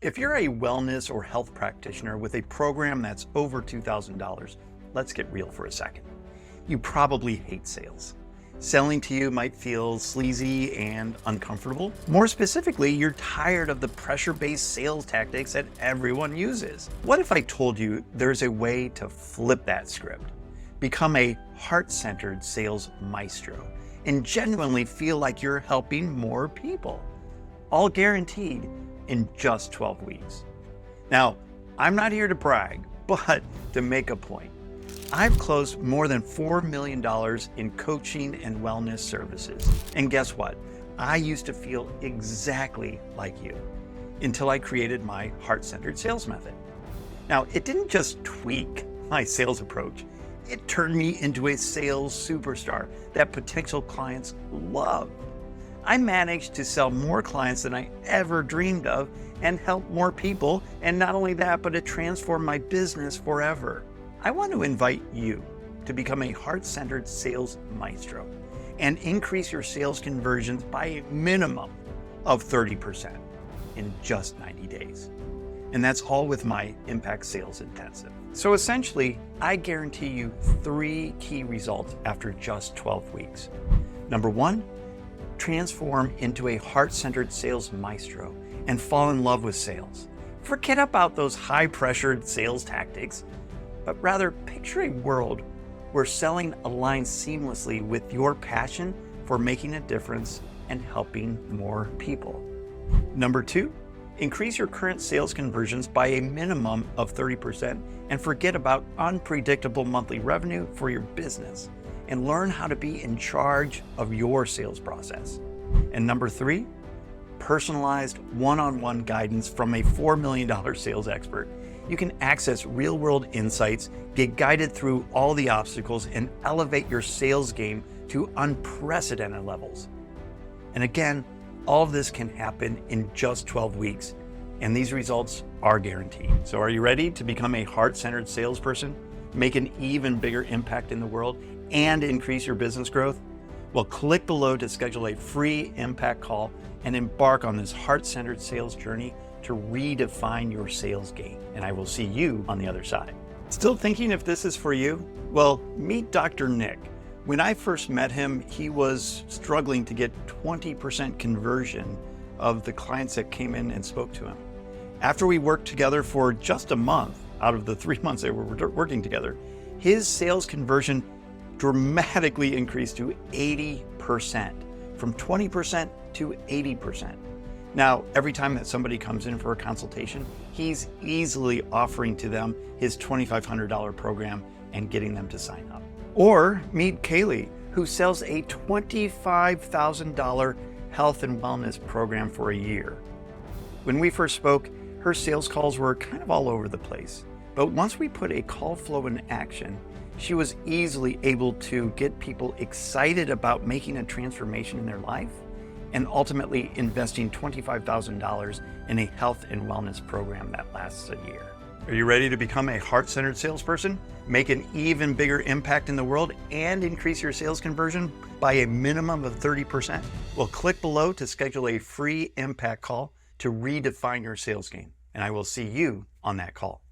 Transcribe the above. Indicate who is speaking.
Speaker 1: If you're a wellness or health practitioner with a program that's over $2,000, let's get real for a second. You probably hate sales. Selling to you might feel sleazy and uncomfortable. More specifically, you're tired of the pressure-based sales tactics that everyone uses. What if I told you there's a way to flip that script? Become a heart-centered sales maestro and genuinely feel like you're helping more people. All guaranteed in just 12 weeks. Now, I'm not here to brag, but to make a point. I've closed more than $4 million in coaching and wellness services. And guess what? I used to feel exactly like you until I created my heart-centered sales method. Now, it didn't just tweak my sales approach. It turned me into a sales superstar that potential clients love. I managed to sell more clients than I ever dreamed of and help more people. And not only that, but it transformed my business forever. I want to invite you to become a heart-centered sales maestro and increase your sales conversions by a minimum of 30% in just 90 days. And that's all with my Impact Sales Intensive. So essentially, I guarantee you 3 key results after just 12 weeks. Number 1, transform into a heart-centered sales maestro and fall in love with sales. Forget about those high-pressured sales tactics, but rather picture a world where selling aligns seamlessly with your passion for making a difference and helping more people. Number 2, increase your current sales conversions by a minimum of 30% and forget about unpredictable monthly revenue for your business and learn how to be in charge of your sales process. And number 3, personalized one-on-one guidance from a $4 million sales expert. You can access real-world insights, get guided through all the obstacles, and elevate your sales game to unprecedented levels. And again, all of this can happen in just 12 weeks, and these results are guaranteed. So are you ready to become a heart-centered salesperson, make an even bigger impact in the world, and increase your business growth? Well, click below to schedule a free impact call and embark on this heart-centered sales journey to redefine your sales game. And I will see you on the other side. Still thinking if this is for you? Well, meet Dr. Nick. When I first met him, he was struggling to get 20% conversion of the clients that came in and spoke to him. After we worked together for just a month out of the 3 months that we were working together, his sales conversion dramatically increased to 80%, from 20% to 80%. Now, every time that somebody comes in for a consultation, he's easily offering to them his $2,500 program and getting them to sign up. Or meet Kaylee, who sells a $25,000 health and wellness program for a year. When we first spoke, her sales calls were kind of all over the place. But once we put a call flow in action, she was easily able to get people excited about making a transformation in their life and ultimately investing $25,000 in a health and wellness program that lasts a year. Are you ready to become a heart-centered salesperson, make an even bigger impact in the world, and increase your sales conversion by a minimum of 30%? Well, click below to schedule a free impact call to redefine your sales game, and I will see you on that call.